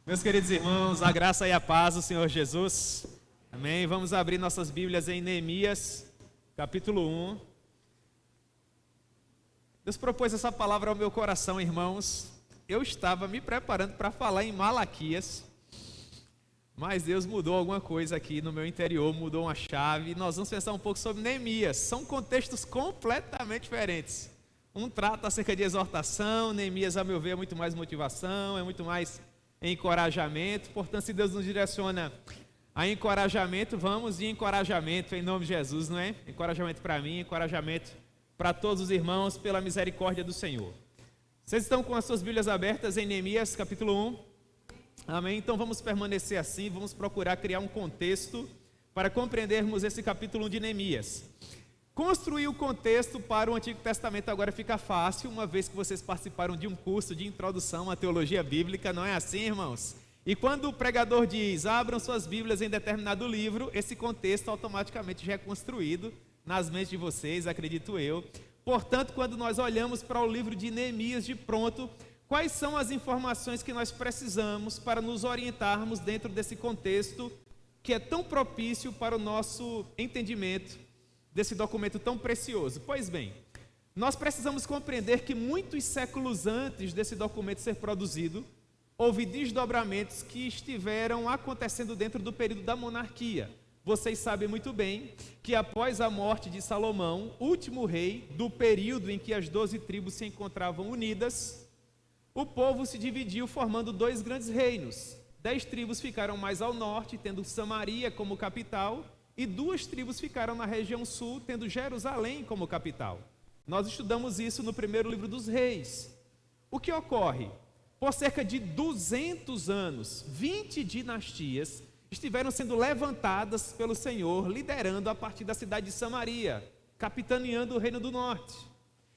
Meus queridos irmãos, a graça e a paz do Senhor Jesus. Amém. Vamos abrir nossas Bíblias em Neemias, capítulo 1. Deus propôs essa palavra ao meu coração, irmãos. Eu estava me preparando para falar em Malaquias, mas Deus mudou alguma coisa aqui no meu interior, mudou uma chave. Nós vamos pensar um pouco sobre Neemias. São contextos completamente diferentes. Um trata acerca de exortação, Neemias, a meu ver, é muito mais motivação, é muito mais encorajamento. Portanto, se Deus nos direciona a encorajamento, vamos de encorajamento em nome de Jesus, não é? Encorajamento para mim, encorajamento para todos os irmãos pela misericórdia do Senhor. Vocês estão com as suas Bíblias abertas em Neemias capítulo 1? Amém? Então vamos permanecer assim, vamos procurar criar um contexto para compreendermos esse capítulo 1 de Neemias. Construir o contexto para o Antigo Testamento agora fica fácil, uma vez que vocês participaram de um curso de introdução à teologia bíblica, não é assim, irmãos? E quando o pregador diz, abram suas Bíblias em determinado livro, esse contexto automaticamente já é construído nas mentes de vocês, acredito eu. Portanto, quando nós olhamos para o livro de Neemias de pronto, quais são as informações que nós precisamos para nos orientarmos dentro desse contexto que é tão propício para o nosso entendimento desse documento tão precioso? Pois bem, nós precisamos compreender que muitos séculos antes desse documento ser produzido, houve desdobramentos que estiveram acontecendo dentro do período da monarquia. Vocês sabem muito bem que após a morte de Salomão, último rei do período em que as 12 tribos se encontravam unidas, o povo se dividiu formando dois grandes reinos. 10 tribos ficaram mais ao norte, tendo Samaria como capital, e 2 tribos ficaram na região sul, tendo Jerusalém como capital. Nós estudamos isso no primeiro livro dos Reis. O que ocorre? Por cerca de 200 anos, 20 dinastias estiveram sendo levantadas pelo Senhor, liderando a partir da cidade de Samaria, capitaneando o reino do norte.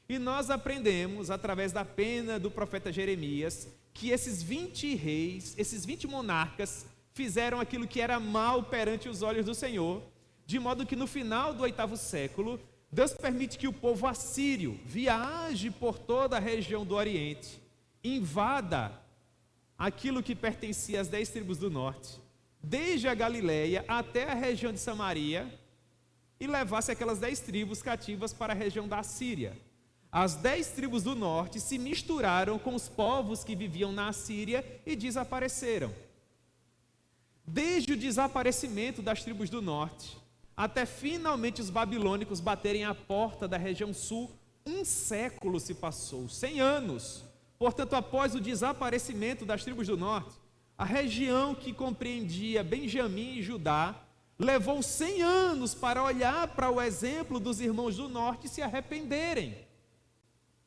E nós aprendemos, através da pena do profeta Jeremias, que esses 20 reis, esses 20 monarcas, fizeram aquilo que era mal perante os olhos do Senhor, de modo que no final do 8º século, Deus permite que o povo assírio viaje por toda a região do Oriente, invada aquilo que pertencia às 10 tribos do norte, desde a Galileia até a região de Samaria, e levasse aquelas 10 tribos cativas para a região da Assíria. As 10 tribos do norte se misturaram com os povos que viviam na Assíria e desapareceram. Desde o desaparecimento das tribos do norte, até finalmente os babilônicos baterem a porta da região sul, 1 século se passou, 100 anos. Portanto, após o desaparecimento das tribos do norte, a região que compreendia Benjamim e Judá, levou 100 anos para olhar para o exemplo dos irmãos do norte e se arrependerem.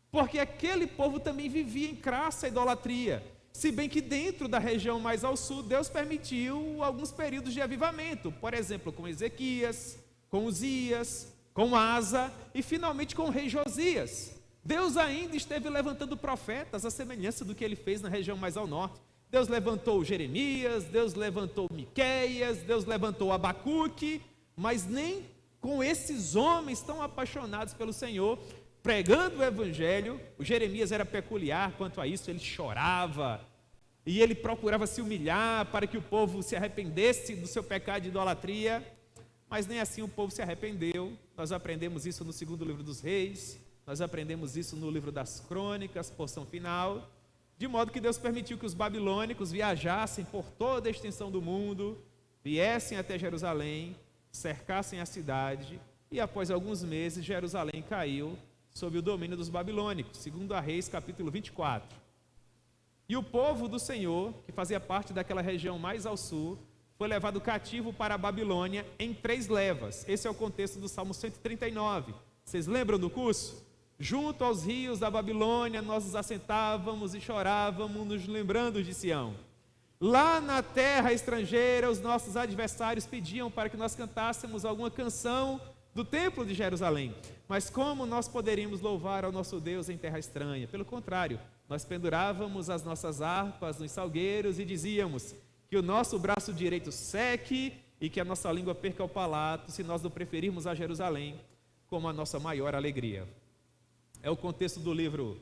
Porque aquele povo também vivia em crassa idolatria. Se bem que dentro da região mais ao sul, Deus permitiu alguns períodos de avivamento, por exemplo, com Ezequias, com Uzias, com Asa e finalmente com o rei Josias. Deus ainda esteve levantando profetas à semelhança do que ele fez na região mais ao norte. Deus levantou Jeremias, Deus levantou Miqueias, Deus levantou Abacuque, mas nem com esses homens tão apaixonados pelo Senhor, pregando o evangelho. O Jeremias era peculiar quanto a isso, ele chorava e ele procurava se humilhar para que o povo se arrependesse do seu pecado de idolatria, mas nem assim o povo se arrependeu. Nós aprendemos isso no 2º livro dos Reis, nós aprendemos isso no livro das Crônicas, porção final, de modo que Deus permitiu que os babilônicos viajassem por toda a extensão do mundo, viessem até Jerusalém, cercassem a cidade, e após alguns meses Jerusalém caiu sob o domínio dos babilônicos, segundo a Reis capítulo 24. E o povo do Senhor, que fazia parte daquela região mais ao sul, foi levado cativo para a Babilônia em 3 levas. Esse é o contexto do Salmo 139. Vocês lembram do curso? Junto aos rios da Babilônia, nós nos assentávamos e chorávamos, nos lembrando de Sião. Lá na terra estrangeira, os nossos adversários pediam para que nós cantássemos alguma canção do templo de Jerusalém. Mas como nós poderíamos louvar ao nosso Deus em terra estranha? Pelo contrário, nós pendurávamos as nossas harpas nos salgueiros e dizíamos que o nosso braço direito seque e que a nossa língua perca o palato, se nós não preferirmos a Jerusalém como a nossa maior alegria. É o contexto do livro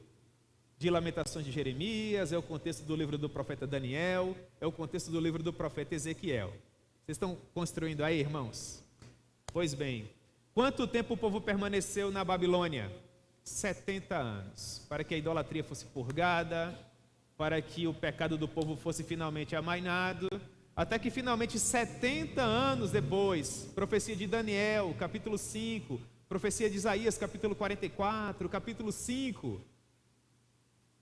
de Lamentações de Jeremias, é o contexto do livro do profeta Daniel, é o contexto do livro do profeta Ezequiel. Vocês estão construindo aí, irmãos? Pois bem, quanto tempo o povo permaneceu na Babilônia? 70 anos, para que a idolatria fosse purgada, para que o pecado do povo fosse finalmente amainado, até que finalmente 70 anos depois, profecia de Daniel, capítulo 5, profecia de Isaías, capítulo 44, capítulo 5,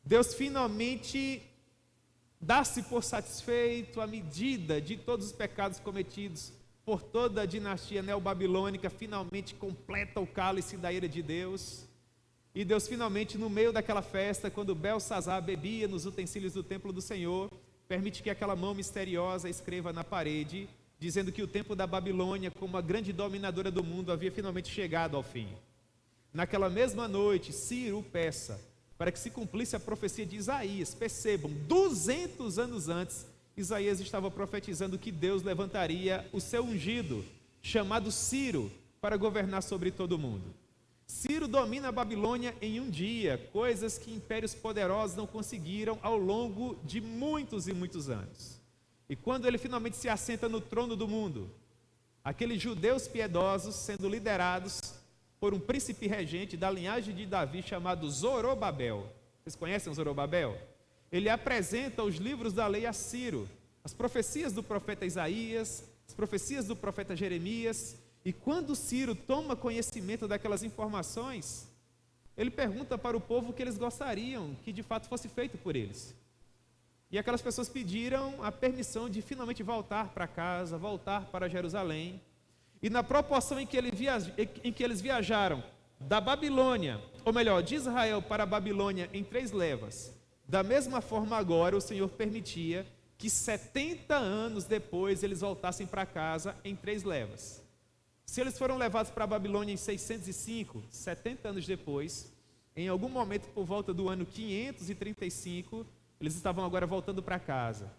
Deus finalmente dá-se por satisfeito à medida de todos os pecados cometidos por toda a dinastia neobabilônica, finalmente completa o cálice da ira de Deus. E Deus finalmente, no meio daquela festa, quando Belsazar bebia nos utensílios do templo do Senhor, permite que aquela mão misteriosa escreva na parede, dizendo que o tempo da Babilônia, como a grande dominadora do mundo, havia finalmente chegado ao fim. Naquela mesma noite, Ciro o Persa, para que se cumprisse a profecia de Isaías, percebam, 200 anos antes, Isaías estava profetizando que Deus levantaria o seu ungido, chamado Ciro, para governar sobre todo o mundo. Ciro domina a Babilônia em um dia, coisas que impérios poderosos não conseguiram ao longo de muitos e muitos anos. E quando ele finalmente se assenta no trono do mundo, aqueles judeus piedosos sendo liderados por um príncipe regente da linhagem de Davi chamado Zorobabel. Vocês conhecem o Zorobabel? Ele apresenta os livros da lei a Ciro, as profecias do profeta Isaías, as profecias do profeta Jeremias. E quando Ciro toma conhecimento daquelas informações, ele pergunta para o povo o que eles gostariam que de fato fosse feito por eles. E aquelas pessoas pediram a permissão de finalmente voltar para casa, voltar para Jerusalém. E na proporção em que eles viajaram da Babilônia, ou melhor, de Israel para a Babilônia em 3 levas, da mesma forma agora o Senhor permitia que 70 anos depois eles voltassem para casa em 3 levas. Se eles foram levados para a Babilônia em 605, 70 anos depois, em algum momento por volta do ano 535, eles estavam agora voltando para casa.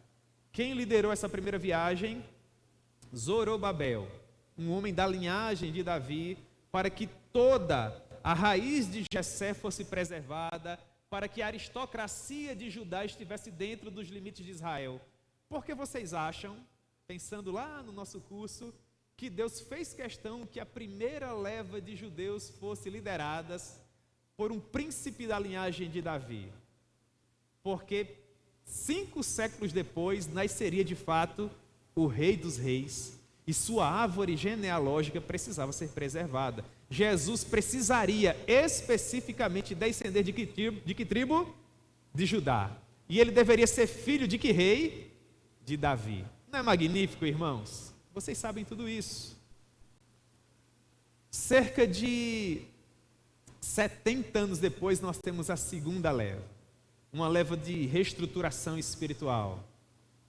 Quem liderou essa primeira viagem? Zorobabel, um homem da linhagem de Davi, para que toda a raiz de Jessé fosse preservada, para que a aristocracia de Judá estivesse dentro dos limites de Israel. Por que vocês acham, pensando lá no nosso curso, que Deus fez questão que a primeira leva de judeus fosse lideradas por um príncipe da linhagem de Davi? Porque 5 séculos depois nasceria de fato o Rei dos Reis, e sua árvore genealógica precisava ser preservada. Jesus precisaria especificamente descender de que tribo? De Judá. E ele deveria ser filho de que rei? De Davi. Não é magnífico, irmãos? Vocês sabem tudo isso. Cerca de 70 anos depois, nós temos a segunda leva. Uma leva de reestruturação espiritual,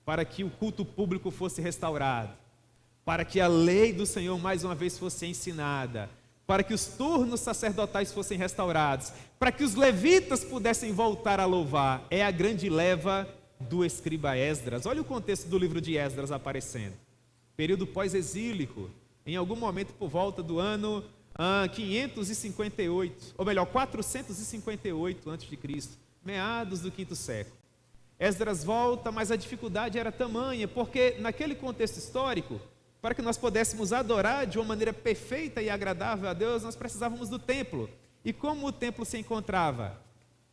para que o culto público fosse restaurado, para que a lei do Senhor mais uma vez fosse ensinada, para que os turnos sacerdotais fossem restaurados, para que os levitas pudessem voltar a louvar. É a grande leva do escriba Esdras. Olha o contexto do livro de Esdras aparecendo. Período pós-exílico, em algum momento por volta do ano 558, ou melhor, 458 a.C., meados do 5º século. Esdras volta, mas a dificuldade era tamanha, porque naquele contexto histórico, para que nós pudéssemos adorar de uma maneira perfeita e agradável a Deus, nós precisávamos do templo. E como o templo se encontrava?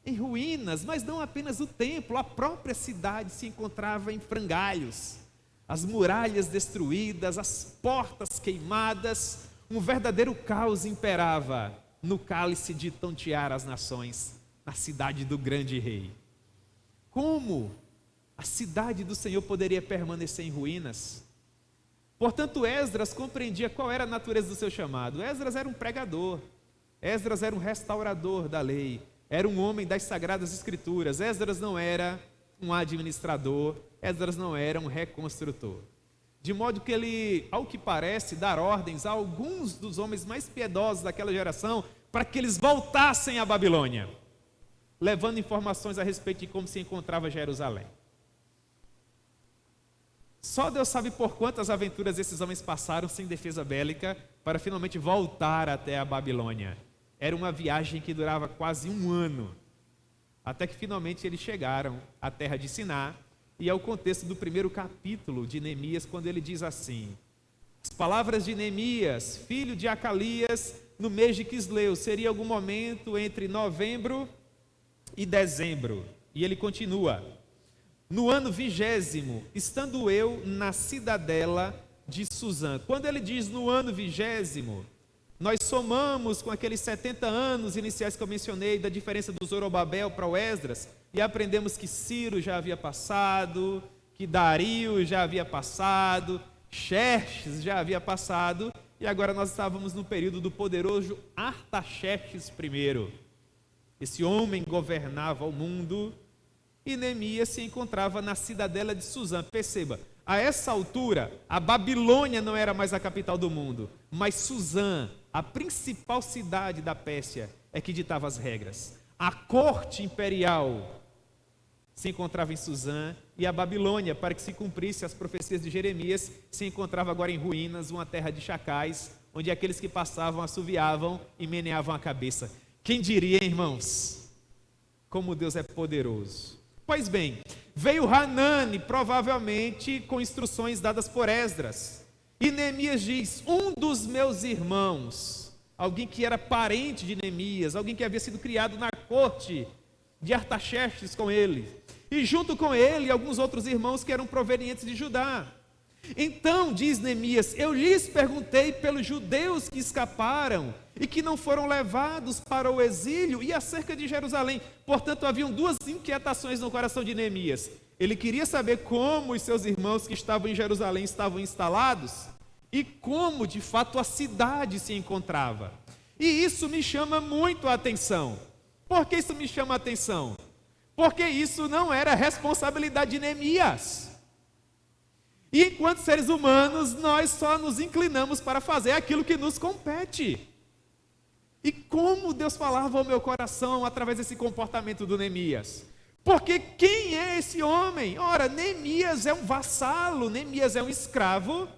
Em ruínas, mas não apenas o templo, a própria cidade se encontrava em frangalhos. As muralhas destruídas, as portas queimadas, um verdadeiro caos imperava no cálice de tontear as nações, na cidade do grande rei. Como a cidade do Senhor poderia permanecer em ruínas? Portanto, Esdras compreendia qual era a natureza do seu chamado. Esdras era um pregador, Esdras era um restaurador da lei, era um homem das sagradas escrituras. Esdras não era um administrador, Esdras não era um reconstrutor. De modo que ele, ao que parece, dar ordens a alguns dos homens mais piedosos daquela geração para que eles voltassem à Babilônia, levando informações a respeito de como se encontrava Jerusalém. Só Deus sabe por quantas aventuras esses homens passaram sem defesa bélica para finalmente voltar até a Babilônia. Era uma viagem que durava quase 1 ano. até que finalmente eles chegaram à terra de Siná, e é o contexto do primeiro capítulo de Neemias, quando ele diz assim: as palavras de Neemias, filho de Acalias, no mês de Quisleu, seria algum momento entre novembro e dezembro. E ele continua: no ano 20º, estando eu na cidadela de Suzã. Quando ele diz no ano 20º, nós somamos com aqueles 70 anos iniciais que eu mencionei, da diferença do Zorobabel para o Esdras, e aprendemos que Ciro já havia passado, que Dario já havia passado, Xerxes já havia passado, e agora nós estávamos no período do poderoso Artaxerxes I. Esse homem governava o mundo, e Neemias se encontrava na cidadela de Suzã. Perceba, a essa altura, a Babilônia não era mais a capital do mundo, mas Suzã, a principal cidade da Pérsia, é que ditava as regras. A corte imperial se encontrava em Suzã, e a Babilônia, para que se cumprisse as profecias de Jeremias, se encontrava agora em ruínas, uma terra de chacais, onde aqueles que passavam assoviavam e meneavam a cabeça. Quem diria, hein, irmãos, como Deus é poderoso. Pois bem, veio Hanani, provavelmente com instruções dadas por Esdras, e Neemias diz: um dos meus irmãos, alguém que era parente de Neemias, alguém que havia sido criado na corte de Artaxerxes com ele, e junto com ele alguns outros irmãos que eram provenientes de Judá. Então, diz Neemias, eu lhes perguntei pelos judeus que escaparam e que não foram levados para o exílio e acerca de Jerusalém. Portanto, haviam duas inquietações no coração de Neemias. Ele queria saber como os seus irmãos que estavam em Jerusalém estavam instalados e como, de fato, a cidade se encontrava. E isso me chama muito a atenção. Por que isso me chama a atenção? Porque isso não era responsabilidade de Neemias. E enquanto seres humanos, nós só nos inclinamos para fazer aquilo que nos compete. E como Deus falava ao meu coração através desse comportamento do Neemias? Porque quem é esse homem? Ora, Neemias é um vassalo, Neemias é um escravo,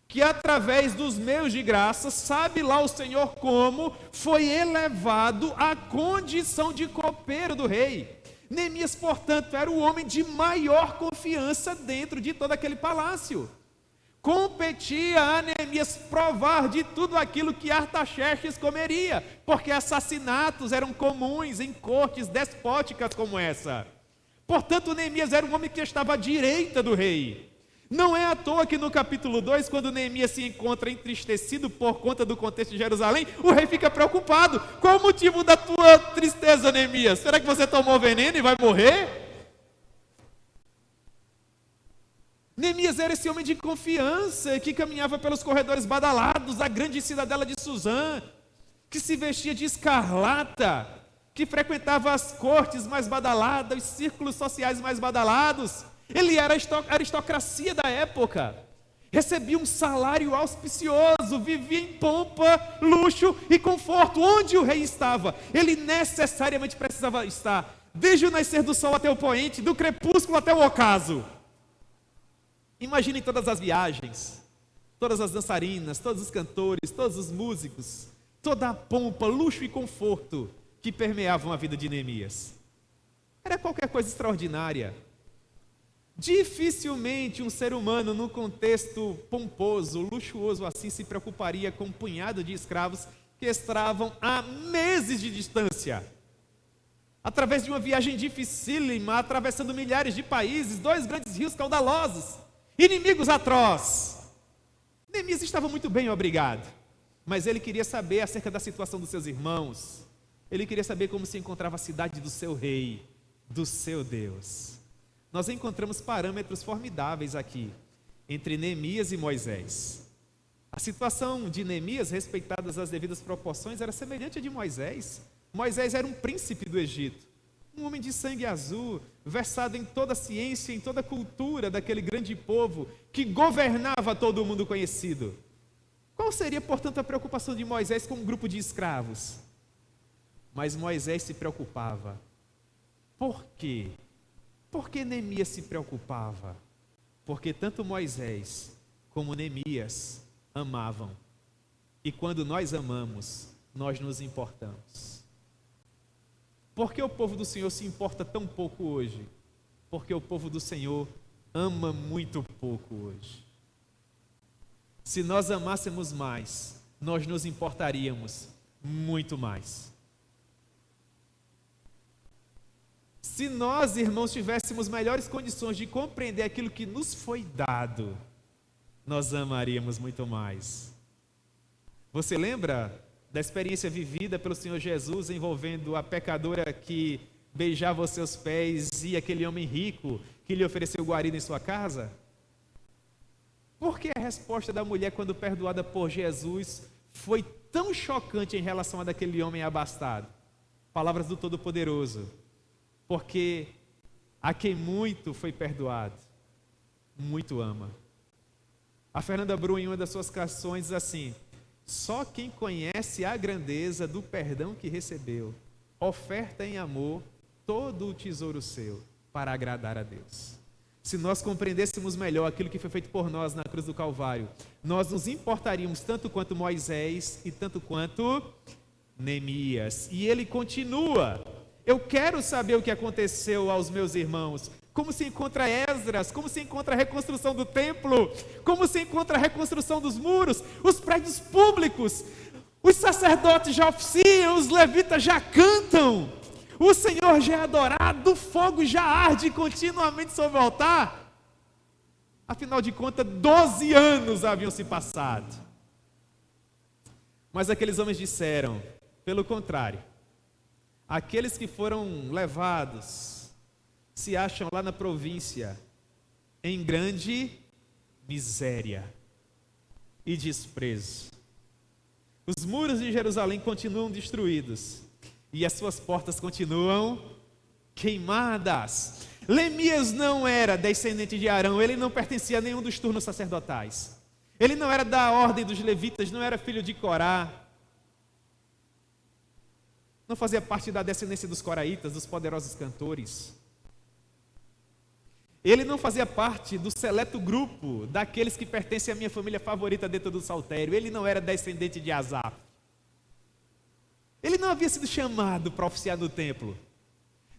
que através dos meios de graça, sabe lá o Senhor como, foi elevado à condição de copeiro do rei. Neemias, portanto, era o homem de maior confiança dentro de todo aquele palácio. Competia a Neemias provar de tudo aquilo que Artaxerxes comeria, porque assassinatos eram comuns em cortes despóticas como essa. Portanto, Neemias era um homem que estava à direita do rei. Não é à toa que no capítulo 2, quando Neemias se encontra entristecido por conta do contexto de Jerusalém, o rei fica preocupado. Qual o motivo da tua tristeza, Neemias? Será que você tomou veneno e vai morrer? Neemias era esse homem de confiança que caminhava pelos corredores badalados da grande cidadela de Suzã, que se vestia de escarlata, que frequentava as cortes mais badaladas, os círculos sociais mais badalados. Ele era a aristocracia da época, recebia um salário auspicioso, vivia em pompa, luxo e conforto. Onde o rei estava, ele necessariamente precisava estar, desde o nascer do sol até o poente, do crepúsculo até o ocaso. Imaginem todas as viagens, todas as dançarinas, todos os cantores, todos os músicos, toda a pompa, luxo e conforto que permeavam a vida de Neemias. Era qualquer coisa extraordinária. Dificilmente um ser humano, num contexto pomposo, luxuoso assim, se preocuparia com um punhado de escravos que estavam a meses de distância. Através de uma viagem dificílima, atravessando milhares de países, 2 grandes rios caudalosos, inimigos atrozes. Neemias estava muito bem obrigado, mas ele queria saber acerca da situação dos seus irmãos. Ele queria saber como se encontrava a cidade do seu rei, do seu Deus. Nós encontramos parâmetros formidáveis aqui, entre Neemias e Moisés. A situação de Neemias, respeitadas as devidas proporções, era semelhante à de Moisés. Moisés era um príncipe do Egito, um homem de sangue azul, versado em toda a ciência, em toda a cultura daquele grande povo, que governava todo o mundo conhecido. Qual seria, portanto, a preocupação de Moisés com um grupo de escravos? Mas Moisés se preocupava. Por quê? Por que Neemias se preocupava? Porque tanto Moisés como Neemias amavam. E quando nós amamos, nós nos importamos. Por que o povo do Senhor se importa tão pouco hoje? Porque o povo do Senhor ama muito pouco hoje. Se nós amássemos mais, nós nos importaríamos muito mais. Se nós, irmãos, tivéssemos melhores condições de compreender aquilo que nos foi dado, nós amaríamos muito mais. Você lembra da experiência vivida pelo Senhor Jesus envolvendo a pecadora que beijava os seus pés e aquele homem rico que lhe ofereceu guarida em sua casa? Por que a resposta da mulher, quando perdoada por Jesus, foi tão chocante em relação a daquele homem abastado? Palavras do Todo-Poderoso. Porque a quem muito foi perdoado, muito ama. A Fernanda Brum, em uma das suas canções, diz assim: só quem conhece a grandeza do perdão que recebeu, oferta em amor todo o tesouro seu, para agradar a Deus. Se nós compreendêssemos melhor aquilo que foi feito por nós na cruz do Calvário, nós nos importaríamos tanto quanto Moisés e tanto quanto Neemias. E ele continua: eu quero saber o que aconteceu aos meus irmãos. Como se encontra Esdras, como se encontra a reconstrução do templo, como se encontra a reconstrução dos muros, os prédios públicos. Os sacerdotes já oficiam, os levitas já cantam, o Senhor já é adorado, o fogo já arde continuamente sobre o altar. Afinal de contas, 12 anos haviam se passado. Mas aqueles homens disseram, pelo contrário, aqueles que foram levados se acham lá na província em grande miséria e desprezo. Os muros de Jerusalém continuam destruídos e as suas portas continuam queimadas. Neemias não era descendente de Arão, ele não pertencia a nenhum dos turnos sacerdotais. Ele não era da ordem dos levitas, não era filho de Corá. Não fazia parte da descendência dos coraitas, dos poderosos cantores. Ele não fazia parte do seleto grupo daqueles que pertencem à minha família favorita dentro do saltério. Ele não era descendente de Asaf. Ele não havia sido chamado para oficiar no templo.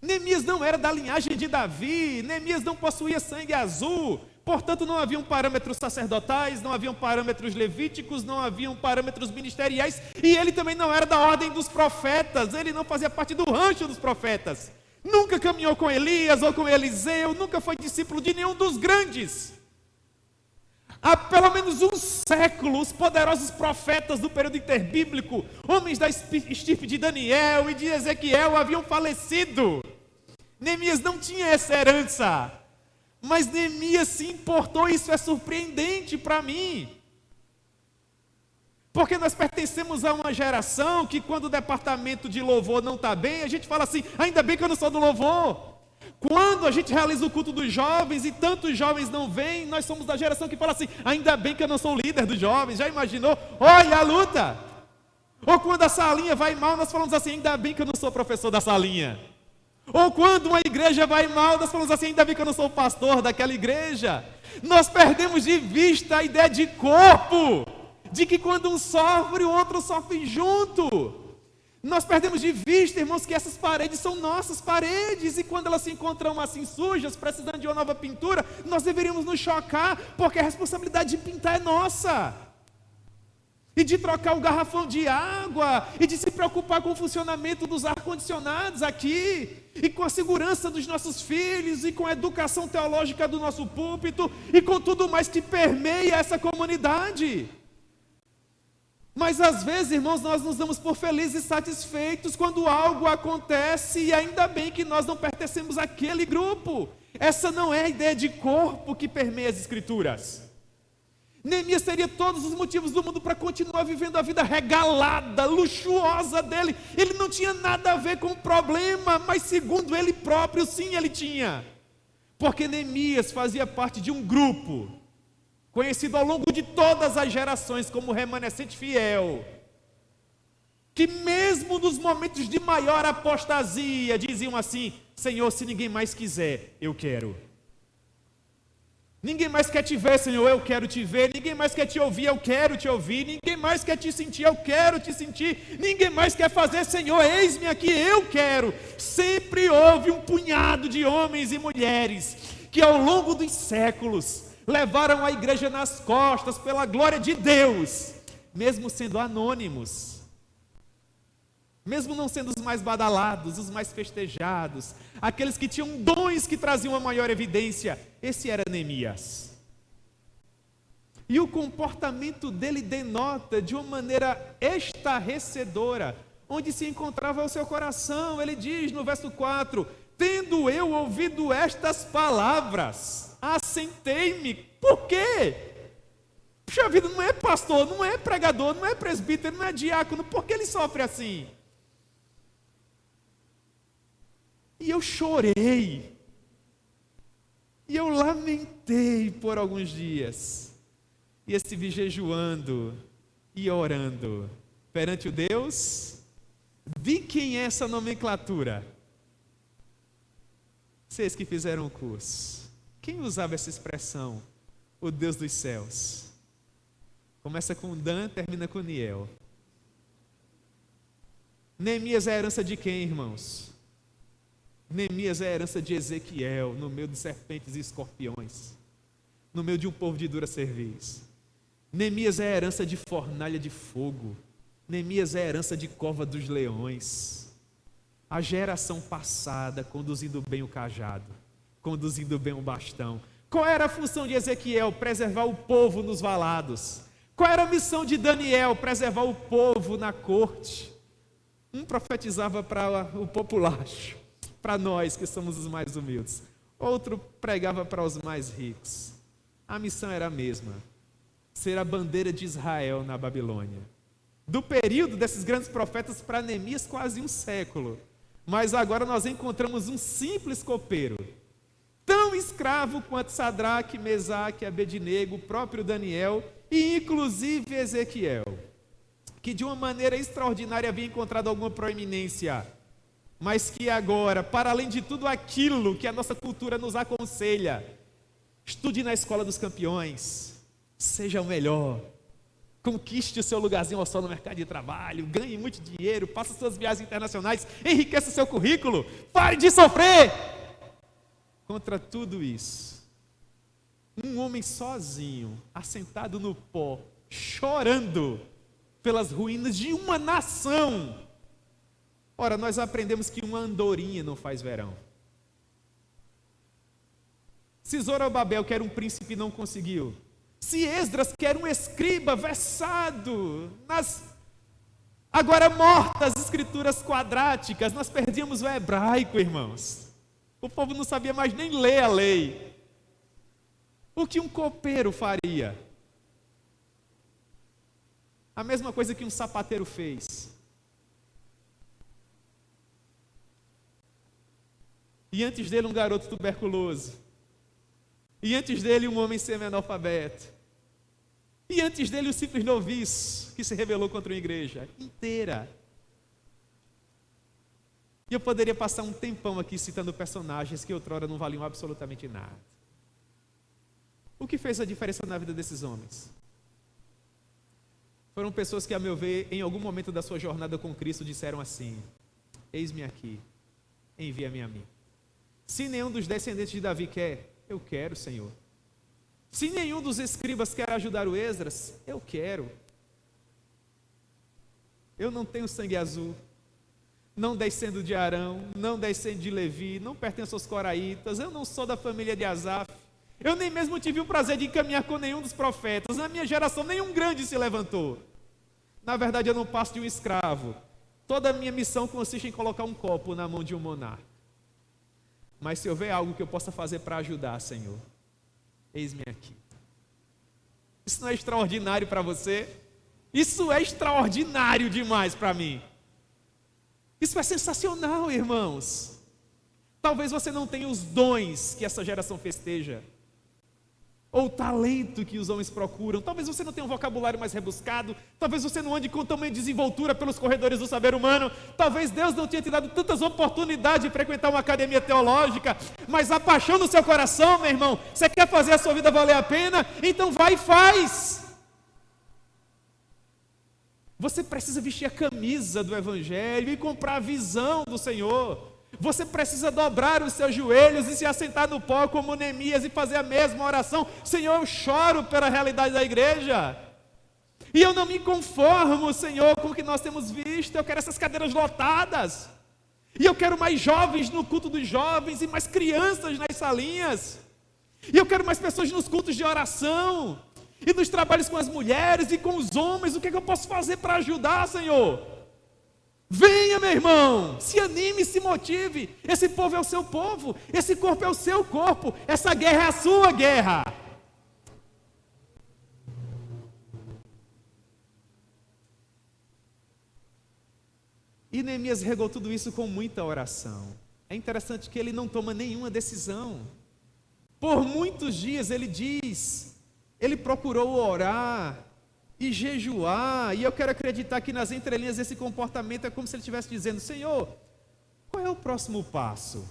Neemias não era da linhagem de Davi. Neemias não possuía sangue azul. Portanto, não haviam parâmetros sacerdotais, não haviam parâmetros levíticos, não haviam parâmetros ministeriais. E ele também não era da ordem dos profetas. Ele não fazia parte do rancho dos profetas. Nunca caminhou com Elias ou com Eliseu, nunca foi discípulo de nenhum dos grandes. Há pelo menos um século, os poderosos profetas do período interbíblico, homens da estirpe de Daniel e de Ezequiel, haviam falecido. Neemias não tinha essa herança, mas Neemias se importou. Isso é surpreendente para mim. Porque nós pertencemos a uma geração que, quando o departamento de louvor não está bem, a gente fala assim: ainda bem que eu não sou do louvor. Quando a gente realiza o culto dos jovens e tantos jovens não vêm, nós somos da geração que fala assim: ainda bem que eu não sou o líder dos jovens. Já imaginou? Olha a luta! Ou quando a salinha vai mal, nós falamos assim: ainda bem que eu não sou professor da salinha. Ou quando uma igreja vai mal, nós falamos assim: ainda bem que eu não sou o pastor daquela igreja. Nós perdemos de vista a ideia de corpo, de que quando um sofre, o outro sofre junto. Nós perdemos de vista, irmãos, que essas paredes são nossas paredes, e quando elas se encontram assim sujas, precisando de uma nova pintura, nós deveríamos nos chocar, porque a responsabilidade de pintar é nossa, e de trocar o garrafão de água, e de se preocupar com o funcionamento dos ar-condicionados aqui, e com a segurança dos nossos filhos, e com a educação teológica do nosso púlpito, e com tudo mais que permeia essa comunidade. Mas às vezes, irmãos, nós nos damos por felizes e satisfeitos quando algo acontece, e ainda bem que nós não pertencemos àquele grupo. Essa não é a ideia de corpo que permeia as Escrituras. Neemias teria todos os motivos do mundo para continuar vivendo a vida regalada, luxuosa dele. Ele não tinha nada a ver com o problema, mas segundo ele próprio, sim, ele tinha. Porque Neemias fazia parte de um grupo conhecido ao longo de todas as gerações como remanescente fiel, que mesmo nos momentos de maior apostasia, diziam assim: Senhor, se ninguém mais quiser, eu quero. Ninguém mais quer te ver, Senhor, eu quero te ver. Ninguém mais quer te ouvir, eu quero te ouvir. Ninguém mais quer te sentir, eu quero te sentir. Ninguém mais quer fazer, Senhor, eis-me aqui, eu quero. Sempre houve um punhado de homens e mulheres que ao longo dos séculos levaram a igreja nas costas pela glória de Deus, mesmo sendo anônimos, mesmo não sendo os mais badalados, os mais festejados, aqueles que tinham dons que traziam a maior evidência. Esse era Neemias. E o comportamento dele denota de uma maneira estarrecedora onde se encontrava o seu coração. Ele diz no verso 4: tendo eu ouvido estas palavras, assentei-me. Por quê? Puxa vida, não é pastor, não é pregador, não é presbítero, não é diácono. Por que ele sofre assim? E eu chorei, e eu lamentei por alguns dias, e estive jejuando e orando perante o Deus. De quem é essa nomenclatura? Vocês que fizeram o curso, quem usava essa expressão? O Deus dos céus. Começa com Dan, termina com Niel. Neemias é a herança de quem, irmãos? Neemias é a herança de Ezequiel, no meio de serpentes e escorpiões, no meio de um povo de dura cerviz. Neemias é a herança de fornalha de fogo. Neemias é a herança de cova dos leões. A geração passada conduzindo bem o cajado, conduzindo bem o bastão. Qual era a função de Ezequiel? Preservar o povo nos valados. Qual era a missão de Daniel? Preservar o povo na corte. Um profetizava para o populacho, para nós que somos os mais humildes. Outro pregava para os mais ricos. A missão era a mesma: ser a bandeira de Israel na Babilônia. Do período desses grandes profetas para Neemias, quase um século. Mas agora nós encontramos um simples copeiro, tão escravo quanto Sadraque, Mesaque, Abednego, o próprio Daniel e inclusive Ezequiel, que de uma maneira extraordinária havia encontrado alguma proeminência, mas que agora, para além de tudo aquilo que a nossa cultura nos aconselha, estude na escola dos campeões, seja o melhor, conquiste o seu lugarzinho ao sol no mercado de trabalho, ganhe muito dinheiro, faça suas viagens internacionais, enriqueça o seu currículo, pare de sofrer. Contra tudo isso, um homem sozinho, assentado no pó, chorando pelas ruínas de uma nação. Ora, nós aprendemos que uma andorinha não faz verão. Se Zorobabel, que era um príncipe, não conseguiu, se Esdras, que era um escriba versado nas agora mortas escrituras quadráticas, nós perdíamos o hebraico, irmãos. O povo não sabia mais nem ler a lei. O que um copeiro faria? A mesma coisa que um sapateiro fez. E antes dele um garoto tuberculoso. E antes dele um homem semi-analfabeto. E antes dele um simples noviço que se rebelou contra uma igreja inteira. E eu poderia passar um tempão aqui citando personagens que outrora não valiam absolutamente nada. O que fez a diferença na vida desses homens? Foram pessoas que, a meu ver, em algum momento da sua jornada com Cristo, disseram assim: eis-me aqui, envia-me a mim. Se nenhum dos descendentes de Davi quer, eu quero, Senhor. Se nenhum dos escribas quer ajudar o Esdras, eu quero. Eu não tenho sangue azul, não descendo de Arão, não descendo de Levi, não pertenço aos coraitas, eu não sou da família de Asaf, eu nem mesmo tive o prazer de encaminhar com nenhum dos profetas, na minha geração nenhum grande se levantou. Na verdade eu não passo de um escravo, toda a minha missão consiste em colocar um copo na mão de um monarca. Mas se houver algo que eu possa fazer para ajudar, Senhor, eis-me aqui. Isso não é extraordinário para você? Isso é extraordinário demais para mim. Isso é sensacional, irmãos. Talvez você não tenha os dons que essa geração festeja. ou o talento que os homens procuram. Talvez você não tenha um vocabulário mais rebuscado, talvez você não ande com tamanha desenvoltura pelos corredores do saber humano, talvez Deus não tenha te dado tantas oportunidades de frequentar uma academia teológica, mas a paixão no seu coração, meu irmão, você quer fazer a sua vida valer a pena? Então vai e faz. Você precisa vestir a camisa do Evangelho e comprar a visão do Senhor. Você precisa dobrar os seus joelhos e se assentar no pó como Neemias e fazer a mesma oração. Senhor, eu choro pela realidade da igreja. E eu não me conformo, Senhor, com o que nós temos visto. Eu quero essas cadeiras lotadas. E eu quero mais jovens no culto dos jovens e mais crianças nas salinhas. E eu quero mais pessoas nos cultos de oração. E nos trabalhos com as mulheres e com os homens. O que é que eu posso fazer para ajudar, Senhor? Venha, meu irmão, se anime, se motive. Esse povo é o seu povo, esse corpo é o seu corpo, essa guerra é a sua guerra. E Neemias regou tudo isso com muita oração. É interessante que ele não toma nenhuma decisão. Por muitos dias ele diz, ele procurou orar e jejuar, e eu quero acreditar que nas entrelinhas esse comportamento é como se ele estivesse dizendo: Senhor, qual é o próximo passo?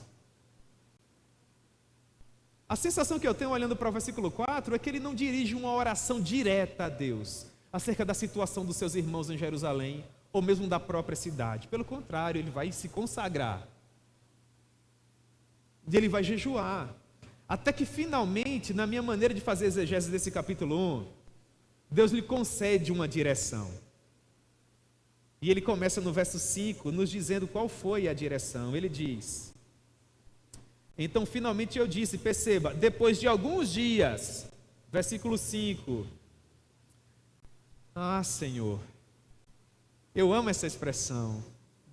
A sensação que eu tenho olhando para o versículo 4 é que ele não dirige uma oração direta a Deus, acerca da situação dos seus irmãos em Jerusalém, ou mesmo da própria cidade. Pelo contrário, ele vai se consagrar, e ele vai jejuar, até que finalmente, na minha maneira de fazer exegese desse capítulo 1, Deus lhe concede uma direção. E ele começa no verso 5, nos dizendo qual foi a direção. Ele diz: então finalmente eu disse, perceba, depois de alguns dias, versículo 5. Ah, Senhor, eu amo essa expressão,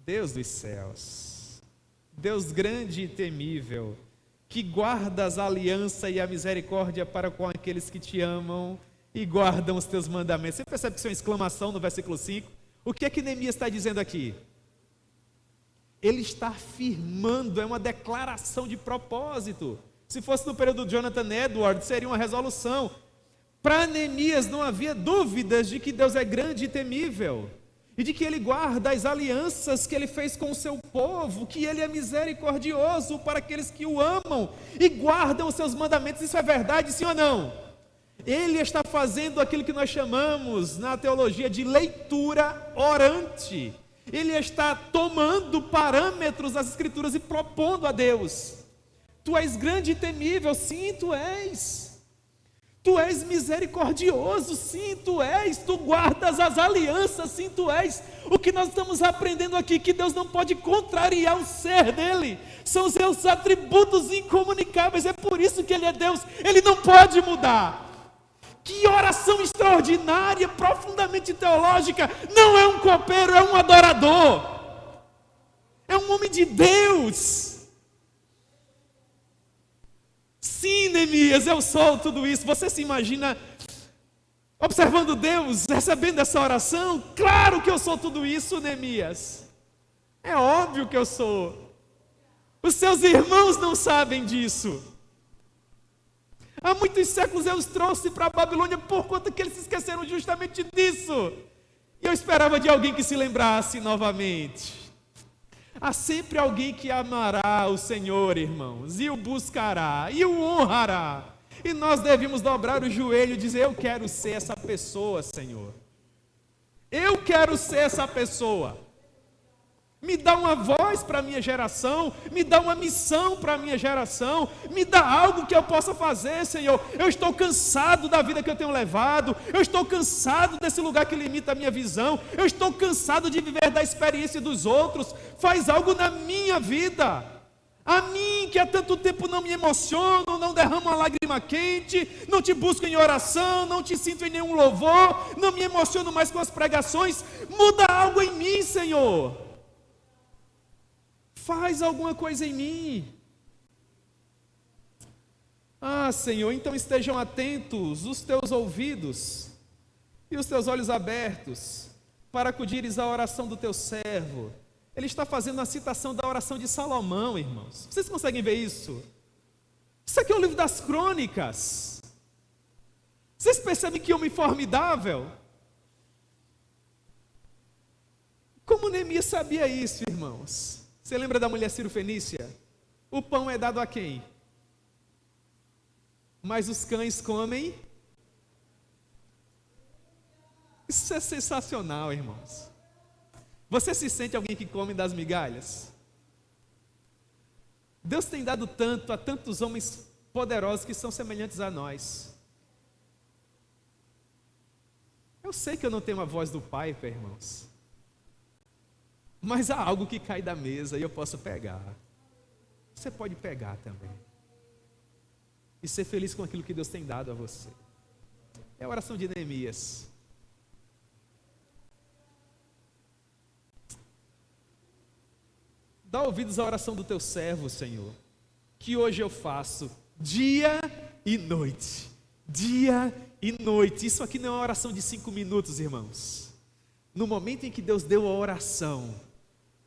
Deus dos céus, Deus grande e temível, que guardas a aliança e a misericórdia para com aqueles que te amam e guardam os teus mandamentos. Você percebe que isso é uma exclamação no versículo 5? O que é que Neemias está dizendo aqui? Ele está afirmando, é uma declaração de propósito. Se fosse no período de Jonathan Edwards, seria uma resolução. Para Neemias não havia dúvidas de que Deus é grande e temível, e de que Ele guarda as alianças que Ele fez com o seu povo, que Ele é misericordioso para aqueles que o amam e guardam os seus mandamentos. Isso é verdade, sim ou não? Ele está fazendo aquilo que nós chamamos na teologia de leitura orante. Ele está tomando parâmetros das Escrituras e propondo a Deus: Tu és grande e temível, sim, Tu és. Tu és misericordioso, sim, Tu és. Tu guardas as alianças, sim, Tu és. O que nós estamos aprendendo aqui, que Deus não pode contrariar o ser dele. São os seus atributos incomunicáveis, é por isso que Ele é Deus. Ele não pode mudar. Que oração extraordinária, profundamente teológica. Não é um copeiro, é um adorador. É um homem de Deus. Sim, Neemias, eu sou tudo isso. Você se imagina observando Deus, recebendo essa oração? Claro que eu sou tudo isso, Neemias. É óbvio que eu sou. Os seus irmãos não sabem disso. Há muitos séculos eu os trouxe para a Babilônia por conta que eles se esqueceram justamente disso. E eu esperava de alguém que se lembrasse novamente. Há sempre alguém que amará o Senhor, irmãos, e o buscará, e o honrará. E nós devemos dobrar o joelho e dizer: eu quero ser essa pessoa, Senhor. Eu quero ser essa pessoa. Me dá uma voz para a minha geração, me dá uma missão para a minha geração, me dá algo que eu possa fazer, Senhor. Eu estou cansado da vida que eu tenho levado, eu estou cansado desse lugar que limita a minha visão, eu estou cansado de viver da experiência dos outros. Faz algo na minha vida. A mim, que há tanto tempo não me emociono, não derramo uma lágrima quente, não te busco em oração, não te sinto em nenhum louvor, não me emociono mais com as pregações. Muda algo em mim, Senhor. Faz alguma coisa em mim. Ah, Senhor, então estejam atentos os teus ouvidos e os teus olhos abertos para acudires à oração do teu servo. Ele está fazendo a citação da oração de Salomão, irmãos. Vocês conseguem ver isso? Isso aqui é o livro das Crônicas. Vocês percebem que homem formidável? Como Neemias sabia isso, irmãos? Você lembra da mulher Cirofenícia? O pão é dado a quem? Mas os cães comem. Isso é sensacional, irmãos. Você se sente alguém que come das migalhas? Deus tem dado tanto a tantos homens poderosos que são semelhantes a nós. Eu sei que eu não tenho a voz do Pai, irmãos. Mas há algo que cai da mesa e eu posso pegar. Você pode pegar também. E ser feliz com aquilo que Deus tem dado a você. É a oração de Neemias. Dá ouvidos à oração do teu servo, Senhor, que hoje eu faço dia e noite. Dia e noite. Isso aqui não é uma oração de 5 minutos, irmãos. No momento em que Deus deu a oração,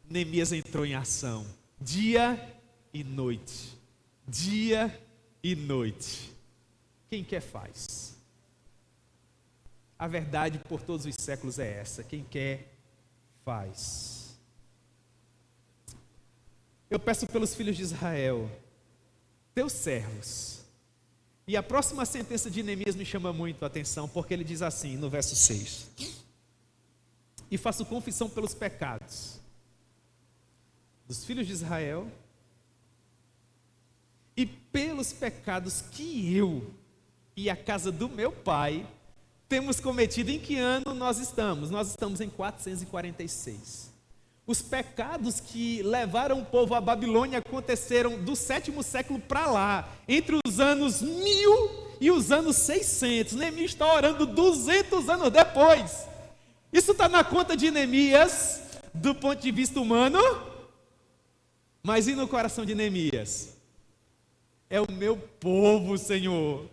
Neemias entrou em ação. Dia e noite. Dia e noite. Quem quer faz. A verdade por todos os séculos é essa. Quem quer faz. Eu peço pelos filhos de Israel, teus servos. E a próxima sentença de Neemias me chama muito a atenção, porque ele diz assim, no verso 6. E faço confissão pelos pecados dos filhos de Israel e pelos pecados que eu e a casa do meu pai temos cometido. Em que ano nós estamos? Nós estamos em 446. Os pecados que levaram o povo à Babilônia aconteceram do 7º século para lá, entre os anos 1000 e os anos 600. Neemias está orando 200 anos depois. Isso está na conta de Neemias, do ponto de vista humano, mas e no coração de Neemias? É o meu povo, Senhor,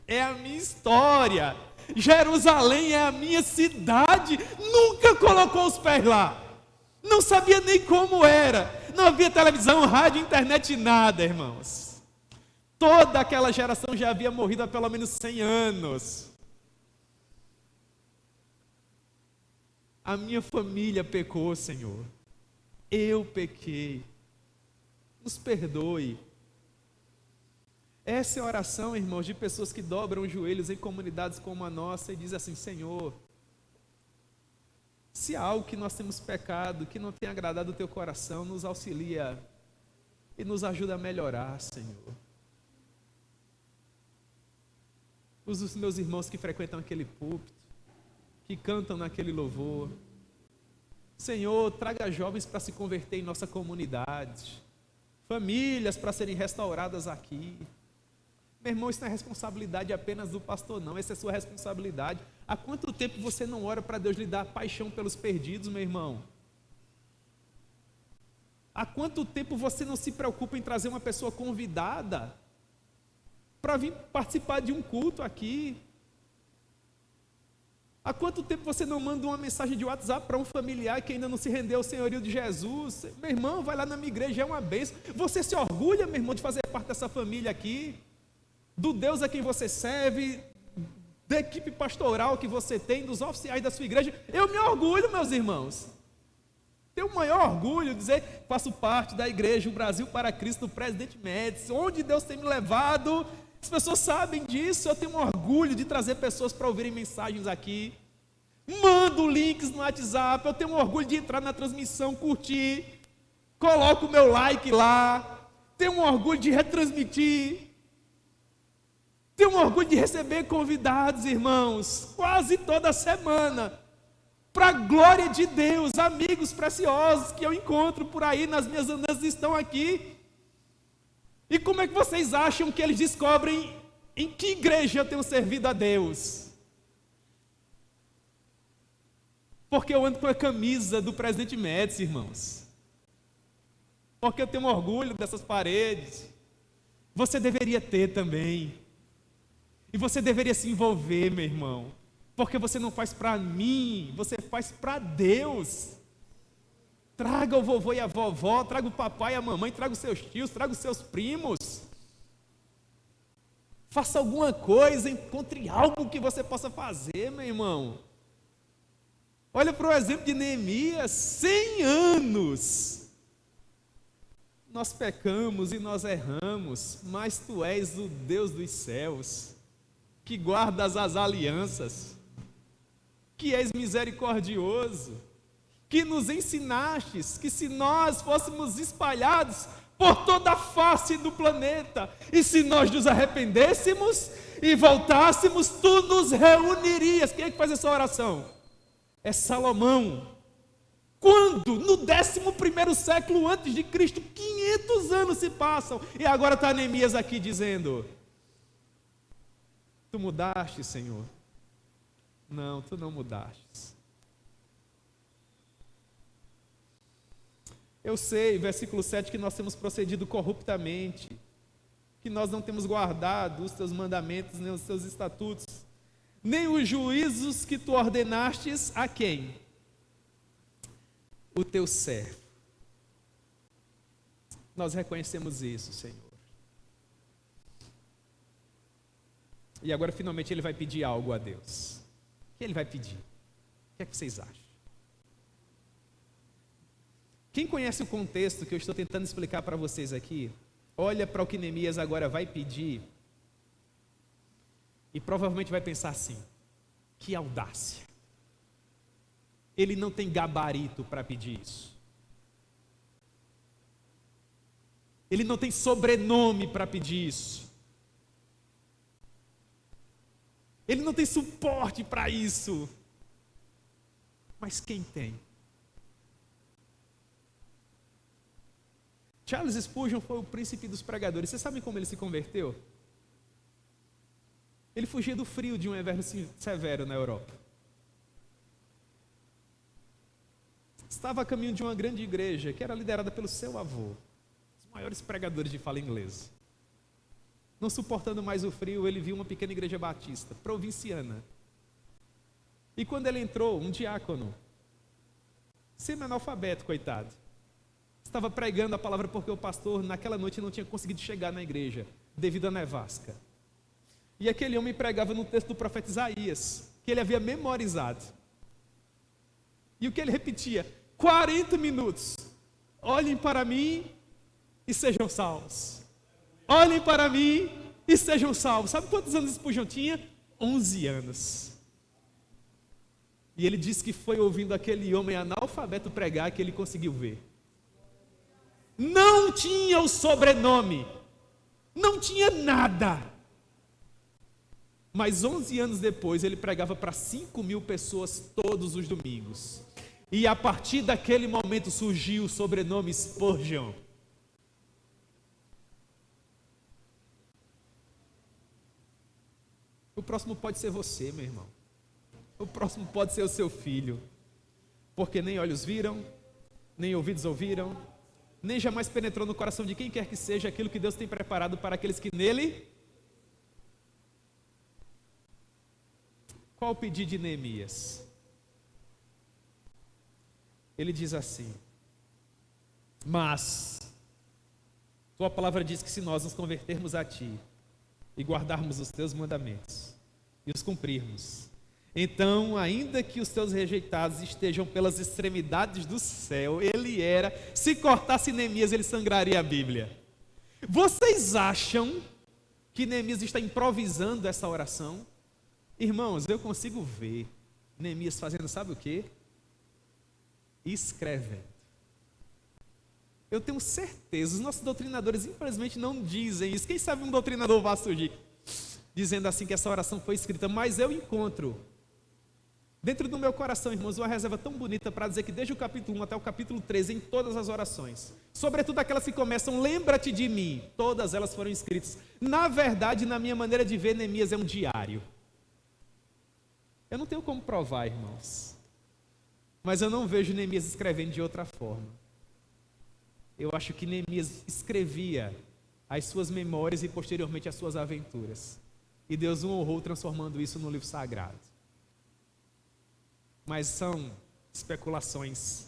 é a minha história. Jerusalém é a minha cidade. Nunca colocou os pés lá. Não sabia nem como era. Não havia televisão, rádio, internet, nada, irmãos. Toda aquela geração já havia morrido há pelo menos 100 anos. A minha família pecou, Senhor. Eu pequei. Nos perdoe. Essa é a oração, irmãos, de pessoas que dobram os joelhos em comunidades como a nossa e dizem assim: Senhor, se há algo que nós temos pecado, que não tem agradado o teu coração, nos auxilia e nos ajuda a melhorar, Senhor. Usa os meus irmãos que frequentam aquele púlpito, que cantam naquele louvor. Senhor, traga jovens para se converter em nossa comunidade, famílias para serem restauradas aqui. Meu irmão, isso não é responsabilidade apenas do pastor, não. Essa é a sua responsabilidade. Há quanto tempo você não ora para Deus lhe dar paixão pelos perdidos, meu irmão? Há quanto tempo você não se preocupa em trazer uma pessoa convidada para vir participar de um culto aqui? Há quanto tempo você não manda uma mensagem de WhatsApp para um familiar que ainda não se rendeu ao senhorio de Jesus? Meu irmão, vai lá na minha igreja, é uma bênção. Você se orgulha, meu irmão, de fazer parte dessa família aqui? Do Deus a quem você serve, da equipe pastoral que você tem, dos oficiais da sua igreja? Eu me orgulho, meus irmãos. Tenho o maior orgulho de dizer que faço parte da igreja, o Brasil para Cristo, do Presidente Médici, onde Deus tem me levado. As pessoas sabem disso. Eu tenho um orgulho de trazer pessoas para ouvirem mensagens aqui. Mando links no WhatsApp. Eu tenho um orgulho de entrar na transmissão, curtir, coloco o meu like lá. Tenho um orgulho de retransmitir. Tenho um orgulho de receber convidados, irmãos, quase toda semana, para a glória de Deus, amigos preciosos que eu encontro por aí nas minhas andanças estão aqui. E como é que vocês acham que eles descobrem em que igreja eu tenho servido a Deus? Porque eu ando com a camisa do Presidente Médici, irmãos. Porque eu tenho orgulho dessas paredes. Você deveria ter também. E você deveria se envolver, meu irmão, porque você não faz para mim, você faz para Deus. Traga o vovô e a vovó, traga o papai e a mamãe, traga os seus tios, traga os seus primos. Faça alguma coisa, encontre algo que você possa fazer, meu irmão. Olha para o exemplo de Neemias, 100 anos. Nós pecamos e nós erramos, mas tu és o Deus dos céus, que guardas as alianças, que és misericordioso, que nos ensinastes que se nós fôssemos espalhados por toda a face do planeta, e se nós nos arrependêssemos e voltássemos, tu nos reunirias. Quem é que faz essa oração? É Salomão. Quando? No 11º século antes de Cristo, 500 anos se passam, e agora está Neemias aqui dizendo: tu mudaste, Senhor? Não, tu não mudaste. Eu sei, versículo 7, que nós temos procedido corruptamente, que nós não temos guardado os teus mandamentos, nem os teus estatutos, nem os juízos que tu ordenastes a quem? O teu servo. Nós reconhecemos isso, Senhor. E agora finalmente ele vai pedir algo a Deus. O que ele vai pedir? O que é que vocês acham? Quem conhece o contexto que eu estou tentando explicar para vocês aqui, olha para o que Neemias agora vai pedir e provavelmente vai pensar assim: que audácia! Ele não tem gabarito para pedir isso. Ele não tem sobrenome para pedir isso. Ele não tem suporte para isso. Mas quem tem? Charles Spurgeon foi o príncipe dos pregadores. Vocês sabem como ele se converteu? Ele fugia do frio de um inverno severo na Europa. Estava a caminho de uma grande igreja que era liderada pelo seu avô, os maiores pregadores de fala inglesa. Não suportando mais o frio, ele viu uma pequena igreja batista, provinciana. E quando ele entrou, um diácono, semi-analfabeto, coitado, estava pregando a palavra porque o pastor naquela noite não tinha conseguido chegar na igreja, devido à nevasca. E aquele homem pregava no texto do profeta Isaías, que ele havia memorizado. E o que ele repetia? 40 minutos. Olhem para mim e sejam salvos. Olhem para mim e sejam salvos. Sabe quantos anos Spurgeon tinha? 11 anos. E ele disse que foi ouvindo aquele homem analfabeto pregar que ele conseguiu ver. Não tinha o sobrenome. Não tinha nada. Mas 11 anos depois ele pregava para 5.000 pessoas todos os domingos. E a partir daquele momento surgiu o sobrenome Spurgeon. O próximo pode ser você, meu irmão. O próximo pode ser o seu filho. Porque nem olhos viram, nem ouvidos ouviram, nem jamais penetrou no coração de quem quer que seja aquilo que Deus tem preparado para aqueles que nele. Qual o pedido de Neemias? Ele diz assim: mas tua palavra diz que se nós nos convertermos a ti e guardarmos os teus mandamentos e os cumprirmos, então, ainda que os teus rejeitados estejam pelas extremidades do céu, se cortasse Neemias, ele sangraria a Bíblia. Vocês acham que Neemias está improvisando essa oração? Irmãos, eu consigo ver Neemias fazendo, sabe o quê? Escrevendo. Eu tenho certeza, os nossos doutrinadores infelizmente não dizem isso. Quem sabe um doutrinador vai surgir dizendo assim que essa oração foi escrita, mas eu encontro dentro do meu coração, irmãos, uma reserva tão bonita para dizer que desde o capítulo 1 até o capítulo 13, em todas as orações, sobretudo aquelas que começam, lembra-te de mim, todas elas foram escritas. Na verdade, na minha maneira de ver, Neemias é um diário. Eu não tenho como provar, irmãos, mas eu não vejo Neemias escrevendo de outra forma. Eu acho que Neemias escrevia as suas memórias e posteriormente as suas aventuras. E Deus o honrou transformando isso num livro sagrado. Mas são especulações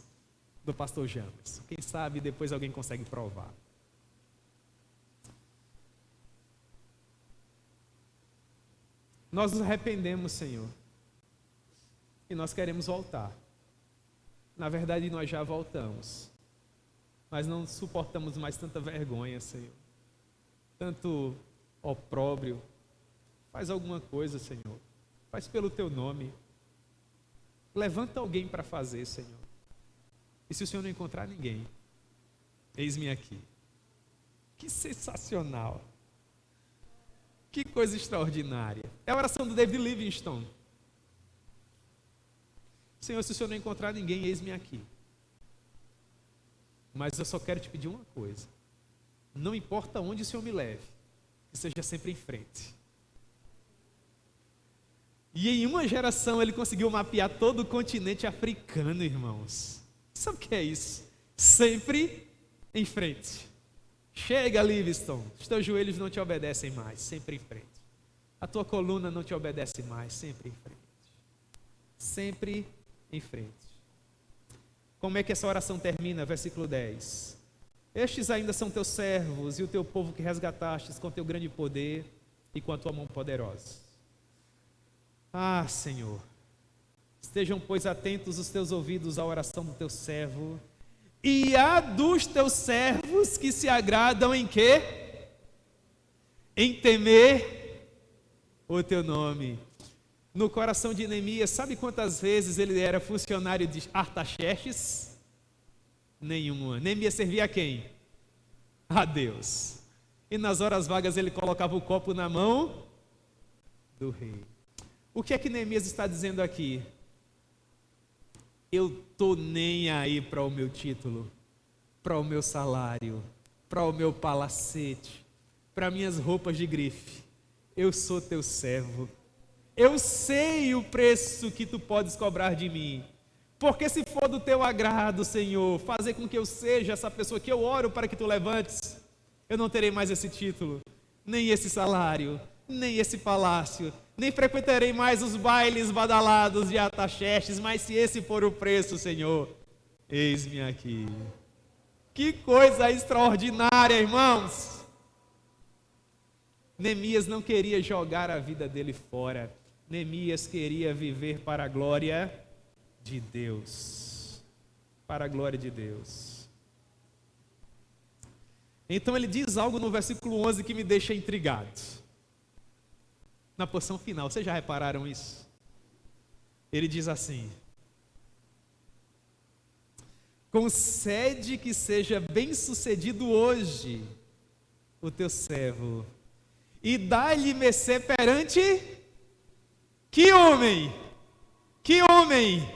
do pastor James. Quem sabe depois alguém consegue provar. Nós nos arrependemos, Senhor, e nós queremos voltar. Na verdade, nós já voltamos, mas não suportamos mais tanta vergonha, Senhor, tanto opróbrio. Faz alguma coisa, Senhor, faz pelo Teu nome. Levanta alguém para fazer, Senhor. E se o Senhor não encontrar ninguém, eis-me aqui. Que sensacional! Que coisa extraordinária! É a oração do David Livingstone. Senhor, se o Senhor não encontrar ninguém, eis-me aqui. Mas eu só quero te pedir uma coisa. Não importa onde o Senhor me leve, que seja sempre em frente. E em uma geração ele conseguiu mapear todo o continente africano, irmãos. Sabe o que é isso? Sempre em frente. Chega, Livingstone, os teus joelhos não te obedecem mais, sempre em frente. A tua coluna não te obedece mais, sempre em frente. Sempre em frente. Como é que essa oração termina? Versículo 10. Estes ainda são teus servos e o teu povo que resgatastes com teu grande poder e com a tua mão poderosa. Ah, Senhor, estejam, pois, atentos os teus ouvidos à oração do teu servo e a dos teus servos que se agradam em quê? Em temer o teu nome. No coração de Neemias, sabe quantas vezes ele era funcionário de Artaxerxes? Nenhuma. Neemias servia a quem? A Deus. E nas horas vagas ele colocava o copo na mão do rei. O que é que Neemias está dizendo aqui? Eu estou nem aí para o meu título, para o meu salário, para o meu palacete, para minhas roupas de grife. Eu sou teu servo. Eu sei o preço que tu podes cobrar de mim. Porque se for do teu agrado, Senhor, fazer com que eu seja essa pessoa que eu oro para que tu levantes, eu não terei mais esse título, nem esse salário, nem esse palácio, nem frequentarei mais os bailes badalados de Artaxerxes, mas se esse for o preço, Senhor, eis-me aqui. Que coisa extraordinária, irmãos! Neemias não queria jogar a vida dele fora. Neemias queria viver para a glória de Deus. Para a glória de Deus. Então ele diz algo no versículo 11 que me deixa intrigado. Na porção final, vocês já repararam isso? Ele diz assim: concede que seja bem sucedido hoje o teu servo, e dá-lhe mercê perante que homem? Que homem?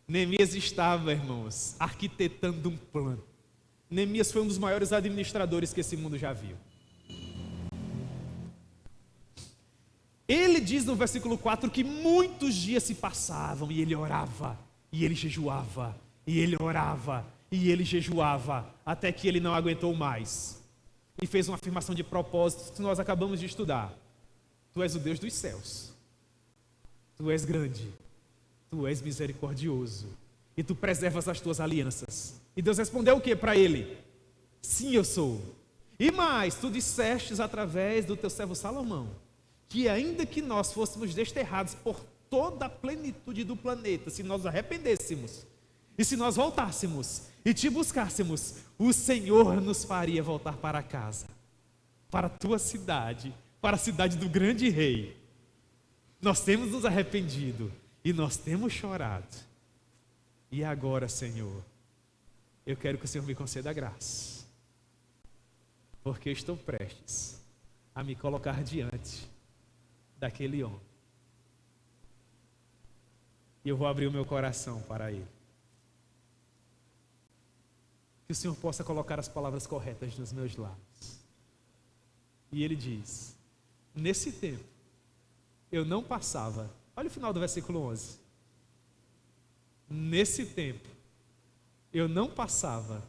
Neemias estava, irmãos, arquitetando um plano. Neemias foi um dos maiores administradores que esse mundo já viu. Ele diz no versículo 4 que muitos dias se passavam e ele orava, e ele jejuava, e ele orava, e ele jejuava, até que ele não aguentou mais. E fez uma afirmação de propósito que nós acabamos de estudar. Tu és o Deus dos céus. Tu és grande. Tu és misericordioso. E tu preservas as tuas alianças. E Deus respondeu o que para ele? Sim, eu sou. E mais, tu dissestes através do teu servo Salomão, que ainda que nós fôssemos desterrados por toda a plenitude do planeta, se nós nos arrependêssemos, e se nós voltássemos e te buscássemos, o Senhor nos faria voltar para casa, para a tua cidade, para a cidade do grande rei. Nós temos nos arrependido e nós temos chorado. E agora, Senhor, eu quero que o Senhor me conceda a graça, porque eu estou prestes a me colocar diante daquele homem. E eu vou abrir o meu coração para ele. Que o Senhor possa colocar as palavras corretas nos meus lábios. E ele diz: nesse tempo, eu não passava. Olha o final do versículo 11. Nesse tempo, eu não passava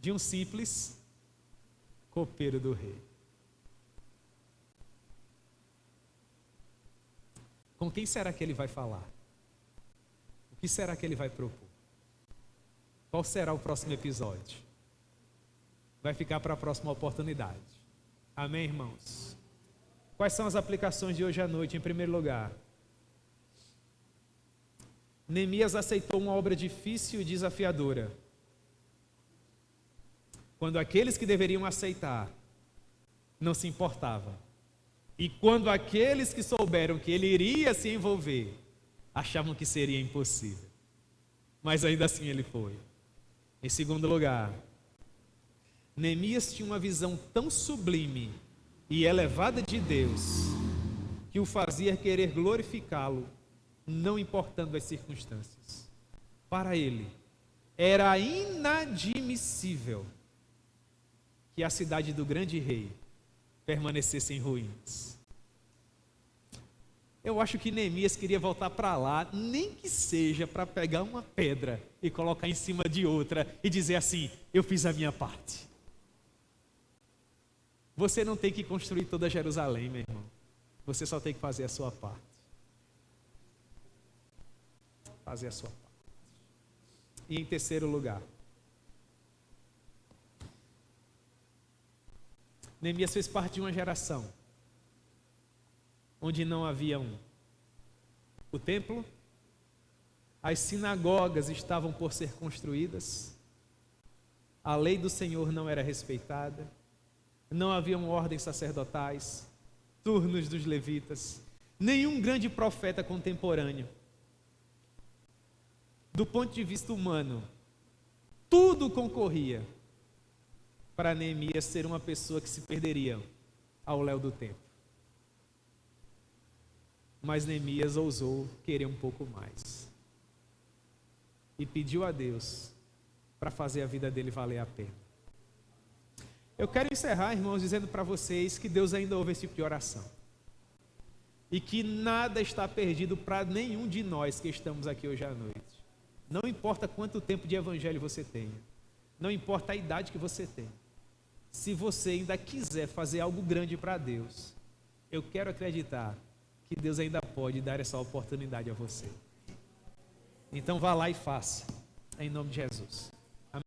de um simples copeiro do rei. Com quem será que ele vai falar? O que será que ele vai propor? Qual será o próximo episódio? Vai ficar para a próxima oportunidade. Amém, irmãos? Quais são as aplicações de hoje à noite? Em primeiro lugar, Neemias aceitou uma obra difícil e desafiadora, quando aqueles que deveriam aceitar não se importavam, e quando aqueles que souberam que ele iria se envolver achavam que seria impossível, mas ainda assim ele foi. Em segundo lugar, Neemias tinha uma visão tão sublime e elevada de Deus que o fazia querer glorificá-lo, não importando as circunstâncias. Para ele, era inadmissível que a cidade do grande rei permanecesse em ruínas. Eu acho que Neemias queria voltar para lá, nem que seja para pegar uma pedra e colocar em cima de outra e dizer assim: eu fiz a minha parte. Você não tem que construir toda Jerusalém, meu irmão. Você só tem que fazer a sua parte. Fazer a sua parte. E em terceiro lugar, Neemias fez parte de uma geração onde não havia o templo, as sinagogas estavam por ser construídas, a lei do Senhor não era respeitada, não haviam ordens sacerdotais, turnos dos levitas, nenhum grande profeta contemporâneo. Do ponto de vista humano, tudo concorria para Neemias ser uma pessoa que se perderia ao léu do tempo. Mas Neemias ousou querer um pouco mais e pediu a Deus para fazer a vida dele valer a pena. Eu quero encerrar, irmãos, dizendo para vocês que Deus ainda ouve esse tipo de oração e que nada está perdido para nenhum de nós que estamos aqui hoje à noite. Não importa quanto tempo de evangelho você tenha, não importa a idade que você tem, se você ainda quiser fazer algo grande para Deus, eu quero acreditar que Deus ainda pode dar essa oportunidade a você. Então vá lá e faça, em nome de Jesus.